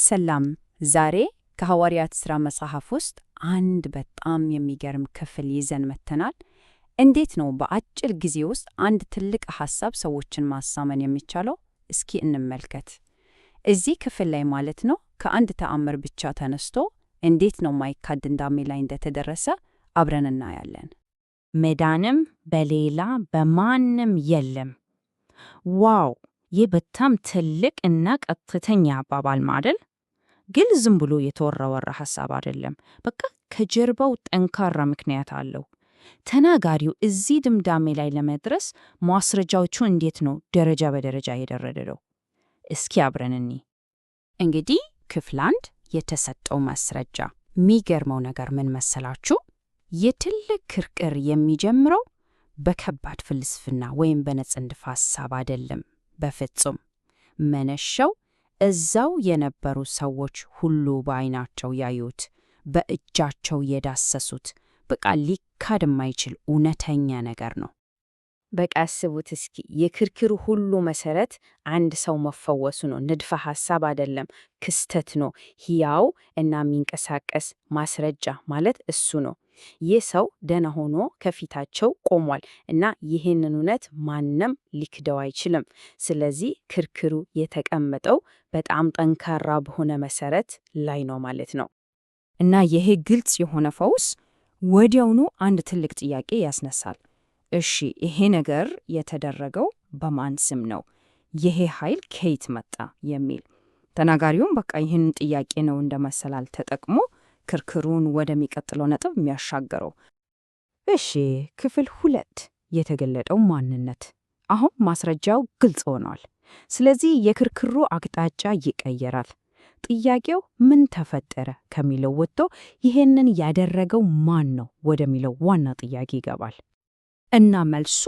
ሰላም። ዛሬ ከሐዋርያት ሥራ መጽሐፍ ውስጥ አንድ በጣም የሚገርም ክፍል ይዘን መጥተናል። እንዴት ነው በአጭር ጊዜ ውስጥ አንድ ትልቅ ሐሳብ ሰዎችን ማሳመን የሚቻለው? እስኪ እንመልከት። እዚህ ክፍል ላይ ማለት ነው ከአንድ ተአምር ብቻ ተነስቶ እንዴት ነው ማይካድ ድምዳሜ ላይ እንደተደረሰ አብረን እናያለን። መዳንም በሌላ በማንም የለም። ዋው! ይህ በጣም ትልቅ እና ቀጥተኛ አባባል ማደል። ግን ዝም ብሎ የተወራ ሐሳብ አይደለም። በቃ ከጀርባው ጠንካራ ምክንያት አለው። ተናጋሪው እዚህ ድምዳሜ ላይ ለመድረስ ማስረጃዎቹ እንዴት ነው ደረጃ በደረጃ የደረደረው? እስኪ አብረን እንይ። እንግዲህ ክፍል 1 የተሰጠው ማስረጃ። የሚገርመው ነገር ምን መሰላችሁ? የትልቅ ክርክር የሚጀምረው በከባድ ፍልስፍና ወይም በነጽንፍ ሐሳብ አይደለም። በፍጹም። መነሻው እዛው የነበሩ ሰዎች ሁሉ በዓይናቸው ያዩት፣ በእጃቸው የዳሰሱት፣ በቃ ሊካድ የማይችል እውነተኛ ነገር ነው። በቃ አስቡት እስኪ፣ የክርክሩ ሁሉ መሰረት አንድ ሰው መፈወሱ ነው። ንድፈ ሐሳብ አይደለም፣ ክስተት ነው። ሕያው እና የሚንቀሳቀስ ማስረጃ ማለት እሱ ነው። ይህ ሰው ደህና ሆኖ ከፊታቸው ቆሟል እና ይህንን እውነት ማንም ሊክደው አይችልም። ስለዚህ ክርክሩ የተቀመጠው በጣም ጠንካራ በሆነ መሰረት ላይ ነው ማለት ነው። እና ይሄ ግልጽ የሆነ ፈውስ ወዲያውኑ አንድ ትልቅ ጥያቄ ያስነሳል። እሺ፣ ይሄ ነገር የተደረገው በማን ስም ነው? ይሄ ኃይል ከየት መጣ? የሚል ተናጋሪውም በቃ ይህን ጥያቄ ነው እንደ መሰላል ተጠቅሞ ክርክሩን ወደሚቀጥለው ነጥብ የሚያሻገረው። እሺ፣ ክፍል 2 የተገለጠው ማንነት። አሁን ማስረጃው ግልጽ ሆኗል። ስለዚህ የክርክሩ አቅጣጫ ይቀየራል። ጥያቄው ምን ተፈጠረ ከሚለው ወጥቶ ይሄንን ያደረገው ማን ነው ወደሚለው ዋና ጥያቄ ይገባል። እና መልሱ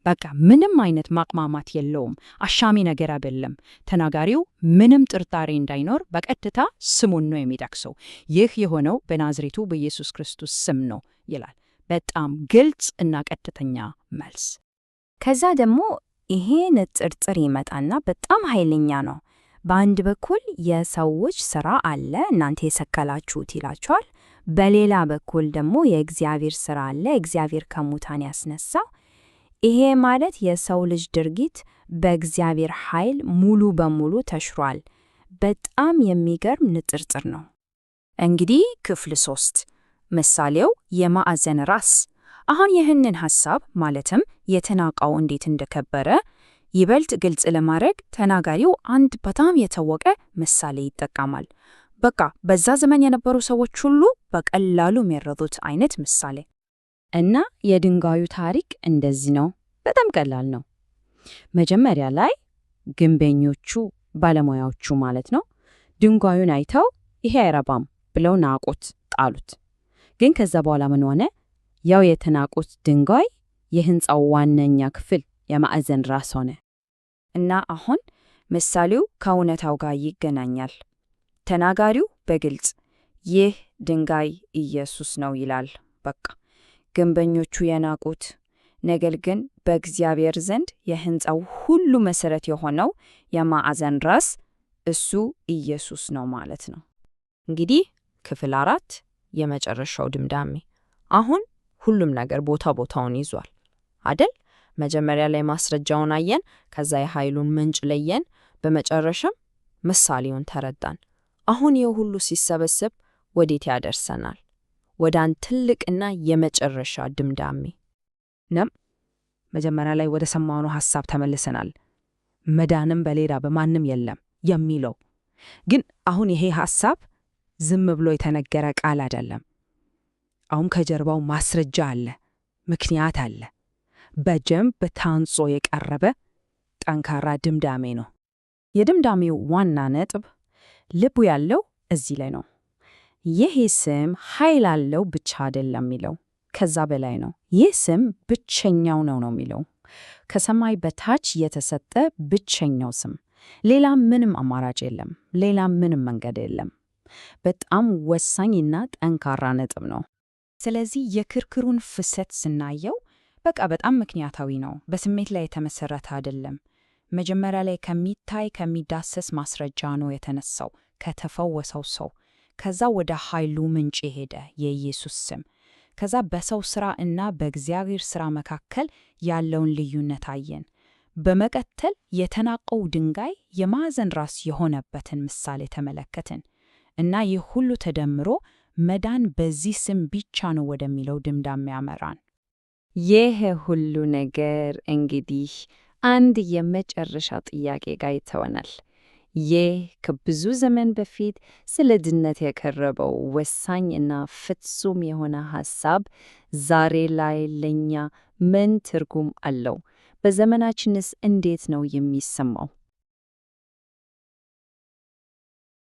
በቃ ምንም አይነት ማቅማማት የለውም። አሻሚ ነገር አይደለም። ተናጋሪው ምንም ጥርጣሬ እንዳይኖር በቀጥታ ስሙን ነው የሚጠቅሰው። ይህ የሆነው በናዝሬቱ በኢየሱስ ክርስቶስ ስም ነው ይላል። በጣም ግልጽ እና ቀጥተኛ መልስ። ከዛ ደግሞ ይሄ ንጽጽር ይመጣና በጣም ኃይለኛ ነው። በአንድ በኩል የሰዎች ሥራ አለ፣ እናንተ የሰከላችሁት ይላቸዋል። በሌላ በኩል ደግሞ የእግዚአብሔር ሥራ አለ፣ እግዚአብሔር ከሙታን ያስነሳው። ይሄ ማለት የሰው ልጅ ድርጊት በእግዚአብሔር ኃይል ሙሉ በሙሉ ተሽሯል። በጣም የሚገርም ንጽጽር ነው። እንግዲህ ክፍል 3 ምሳሌው የማዕዘን ራስ። አሁን ይህንን ሐሳብ ማለትም የተናቀው እንዴት እንደከበረ ይበልጥ ግልጽ ለማድረግ ተናጋሪው አንድ በጣም የታወቀ ምሳሌ ይጠቀማል። በቃ በዛ ዘመን የነበሩ ሰዎች ሁሉ በቀላሉ የሚረዱት አይነት ምሳሌ። እና የድንጋዩ ታሪክ እንደዚህ ነው። በጣም ቀላል ነው። መጀመሪያ ላይ ግንበኞቹ፣ ባለሙያዎቹ ማለት ነው፣ ድንጋዩን አይተው ይሄ አይረባም ብለው ናቁት፣ ጣሉት። ግን ከዛ በኋላ ምን ሆነ? ያው የተናቁት ድንጋይ የህንፃው ዋነኛ ክፍል የማዕዘን ራስ ሆነ። እና አሁን ምሳሌው ከእውነታው ጋር ይገናኛል። ተናጋሪው በግልጽ ይህ ድንጋይ ኢየሱስ ነው ይላል። በቃ ግንበኞቹ የናቁት፣ ነገር ግን በእግዚአብሔር ዘንድ የህንፃው ሁሉ መሰረት የሆነው የማዕዘን ራስ እሱ ኢየሱስ ነው ማለት ነው። እንግዲህ ክፍል 4 የመጨረሻው ድምዳሜ። አሁን ሁሉም ነገር ቦታውን ይዟል አደል? መጀመሪያ ላይ ማስረጃውን አየን፣ ከዛ የኃይሉን ምንጭ ለየን፣ በመጨረሻም ምሳሌውን ተረዳን። አሁን ይህ ሁሉ ሲሰበሰብ ወዴት ያደርሰናል? ወደ አንድ ትልቅና የመጨረሻ ድምዳሜ ነም። መጀመሪያ ላይ ወደ ሰማነው ሐሳብ ተመልሰናል። መዳንም በሌላ በማንም የለም የሚለው ግን አሁን ይሄ ሐሳብ ዝም ብሎ የተነገረ ቃል አይደለም። አሁን ከጀርባው ማስረጃ አለ፣ ምክንያት አለ። በደንብ ታንጾ የቀረበ ጠንካራ ድምዳሜ ነው። የድምዳሜው ዋና ነጥብ ልቡ ያለው እዚህ ላይ ነው። ይህ ስም ኃይል አለው ብቻ አይደለም የሚለው፣ ከዛ በላይ ነው። ይህ ስም ብቸኛው ነው የሚለው። ከሰማይ በታች የተሰጠ ብቸኛው ስም፣ ሌላ ምንም አማራጭ የለም፣ ሌላ ምንም መንገድ የለም። በጣም ወሳኝና ጠንካራ ነጥብ ነው። ስለዚህ የክርክሩን ፍሰት ስናየው በቃ በጣም ምክንያታዊ ነው። በስሜት ላይ የተመሰረተ አይደለም። መጀመሪያ ላይ ከሚታይ ከሚዳሰስ ማስረጃ ነው የተነሳው። ከተፈወሰው ሰው፣ ከዛ ወደ ኃይሉ ምንጭ ሄደ፣ የኢየሱስ ስም። ከዛ በሰው ሥራ እና በእግዚአብሔር ሥራ መካከል ያለውን ልዩነት አየን። በመቀጠል የተናቀው ድንጋይ የማዕዘን ራስ የሆነበትን ምሳሌ ተመለከትን እና ይህ ሁሉ ተደምሮ መዳን በዚህ ስም ብቻ ነው ወደሚለው ድምዳሜ ያመራን። ይህ ሁሉ ነገር እንግዲህ አንድ የመጨረሻ ጥያቄ ጋር ይተወናል። ይህ ከብዙ ዘመን በፊት ስለ ድነት የቀረበው ወሳኝ እና ፍጹም የሆነ ሐሳብ ዛሬ ላይ ለእኛ ምን ትርጉም አለው? በዘመናችንስ እንዴት ነው የሚሰማው?